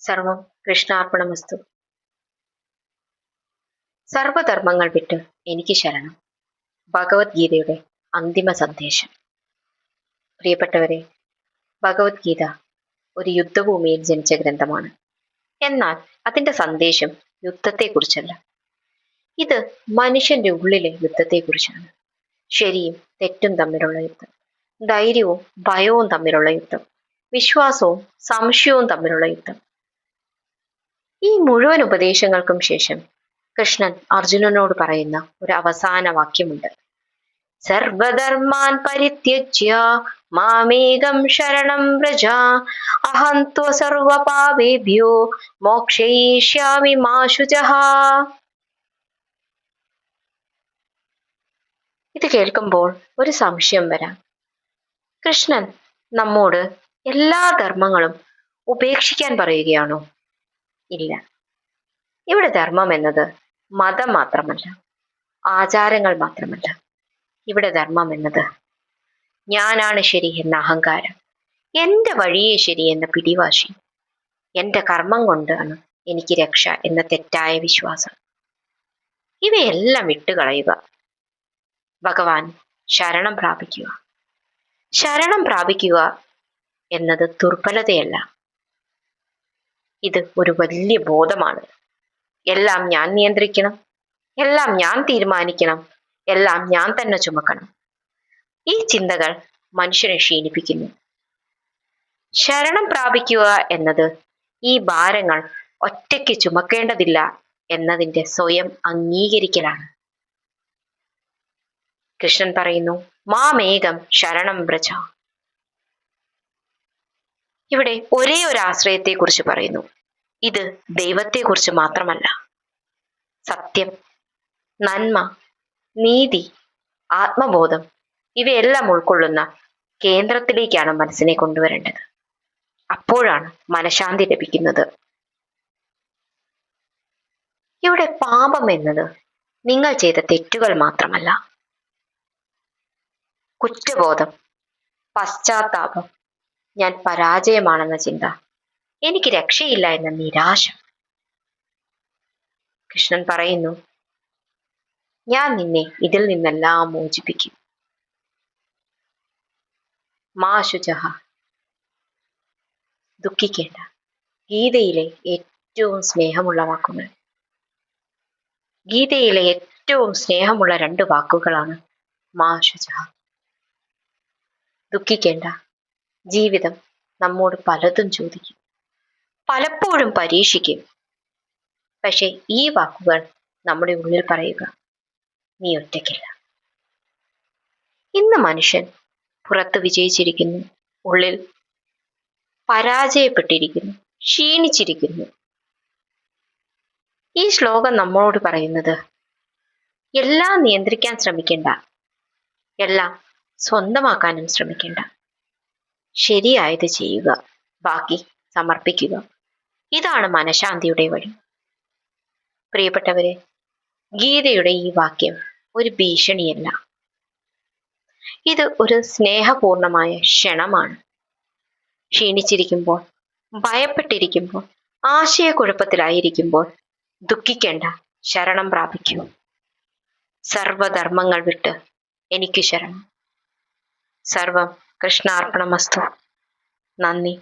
സർവം കൃഷ്ണാർപ്പണമസ്തു. സർവധർമ്മങ്ങൾ വിട്ട് എനിക്ക് ശരണം. ഭഗവത്ഗീതയുടെ അന്തിമ സന്ദേശം. പ്രിയപ്പെട്ടവരെ, ഭഗവത്ഗീത ഒരു യുദ്ധഭൂമിയിൽ ജനിച്ച ഗ്രന്ഥമാണ്. എന്നാൽ അതിന്റെ സന്ദേശം യുദ്ധത്തെക്കുറിച്ചല്ല. ഇത് മനുഷ്യന്റെ ഉള്ളിലെ യുദ്ധത്തെക്കുറിച്ചാണ്. ശരിയും തെറ്റും തമ്മിലുള്ള യുദ്ധം, ധൈര്യവും ഭയവും തമ്മിലുള്ള യുദ്ധം, വിശ്വാസവും സംശയവും തമ്മിലുള്ള യുദ്ധം. ഈ മുഴുവൻ ഉപദേശങ്ങൾക്കും ശേഷം കൃഷ്ണൻ അർജുനനോട് പറയുന്ന ഒരു അവസാന വാക്യമുണ്ട്. സർവധർമാൻ പരിത്യജ്യ മാമേകം ശരണം വ്രജ അഹം ത്വ സർവപാപേഭ്യോ മോക്ഷയിഷ്യാമി മാ ശുചഃ. ഇത് കേൾക്കുമ്പോൾ ഒരു സംശയം വരാം. കൃഷ്ണൻ നമ്മോട് എല്ലാ ധർമ്മങ്ങളും ഉപേക്ഷിക്കാൻ പറയുകയാണോ? ഇല്ല. ഇവിടെ ധർമ്മം എന്നത് മതം മാത്രമല്ല, ആചാരങ്ങൾ മാത്രമല്ല. ഇവിടെ ധർമ്മം എന്നത് ഞാനാണ് ശരി എന്ന അഹങ്കാരം, എന്റെ വഴിയേ ശരി എന്ന പിടിവാശി, എന്റെ കർമ്മം കൊണ്ടാണ് എനിക്ക് രക്ഷ എന്ന തെറ്റായ വിശ്വാസം. ഇവയെല്ലാം വിട്ടുകളയുക. ഭഗവാൻ ശരണം പ്രാപിക്കുക. ശരണം പ്രാപിക്കുക എന്നത് ദുർബലതയല്ല, ഇത് ഒരു വലിയ ബോധമാണ്. എല്ലാം ഞാൻ നിയന്ത്രിക്കണം, എല്ലാം ഞാൻ തീരുമാനിക്കണം, എല്ലാം ഞാൻ തന്നെ ചുമക്കണം. ഈ ചിന്തകൾ മനുഷ്യനെ ക്ഷീണിപ്പിക്കുന്നു. ശരണം പ്രാപിക്കുക എന്നത് ഈ ഭാരങ്ങൾ ഒറ്റയ്ക്ക് ചുമക്കേണ്ടതില്ല എന്നതിൻ്റെ സ്വയം അംഗീകരിക്കലാണ്. കൃഷ്ണൻ പറയുന്നു, മാമേകം ശരണം വ്രജ. ഇവിടെ ഒരേ ഒരു ആശ്രയത്തെക്കുറിച്ച് പറയുന്നു. ഇത് ദൈവത്തെക്കുറിച്ച് മാത്രമല്ല. സത്യം, നന്മ, നീതി, ആത്മബോധം ഇവയെല്ലാം ഉൾക്കൊള്ളുന്ന കേന്ദ്രത്തിലേക്കാണ് മനസ്സിനെ കൊണ്ടുവരേണ്ടത്. അപ്പോഴാണ് മനഃശാന്തി ലഭിക്കുന്നത്. ഇവിടെ പാപം എന്നത് നിങ്ങൾ ചെയ്ത തെറ്റുകൾ മാത്രമല്ല. കുറ്റബോധം, പശ്ചാത്താപം, ഞാൻ പരാജയമാണെന്ന ചിന്ത, എനിക്ക് രക്ഷയില്ല എന്ന നിരാശ. കൃഷ്ണൻ പറയുന്നു, ഞാൻ നിന്നെ ഇതിൽ നിന്നെല്ലാം മോചിപ്പിക്കും. മാ ശുചഃ. ദുഃഖിക്കേണ്ട. ഗീതയിലെ ഏറ്റവും സ്നേഹമുള്ള വാക്കുകൾ. ഗീതയിലെ ഏറ്റവും സ്നേഹമുള്ള 2 വാക്കുകളാണ് മാ ശുചഃ. ദുഃഖിക്കേണ്ട. ജീവിതം നമ്മോട് പലതും ചോദിക്കും, പലപ്പോഴും പരീക്ഷിക്കും. പക്ഷെ ഈ വാക്കുകൾ നമ്മുടെ ഉള്ളിൽ പറയുക, നീ ഒറ്റയ്ക്കല്ല. ഇന്ന് മനുഷ്യൻ പുറത്ത് വിജയിച്ചിരിക്കുന്നു, ഉള്ളിൽ പരാജയപ്പെട്ടിരിക്കുന്നു, ക്ഷീണിച്ചിരിക്കുന്നു. ഈ ശ്ലോകം നമ്മളോട് പറയുന്നത്, എല്ലാം നിയന്ത്രിക്കാൻ ശ്രമിക്കേണ്ട, എല്ലാം സ്വന്തമാക്കാനും ശ്രമിക്കേണ്ട. ശരിയായത് ചെയ്യുക, ബാക്കി സമർപ്പിക്കുക. ഇതാണ് മനഃശാന്തിയുടെ വഴി. പ്രിയപ്പെട്ടവരെ, ഗീതയുടെ ഈ വാക്യം ഒരു ഭീഷണിയല്ല. ഇത് ഒരു സ്നേഹപൂർണമായ ക്ഷണമാണ്. ക്ഷീണിച്ചിരിക്കുമ്പോൾ, ഭയപ്പെട്ടിരിക്കുമ്പോൾ, ആശയക്കുഴപ്പത്തിലായിരിക്കുമ്പോൾ ദുഃഖിക്കേണ്ട, ശരണം പ്രാപിക്കൂ. സർവധർമ്മങ്ങൾ വിട്ട് എനിക്ക് ശരണം. സർവം കൃഷ്ണാർപ്പണമസ്തു. നന്ദി.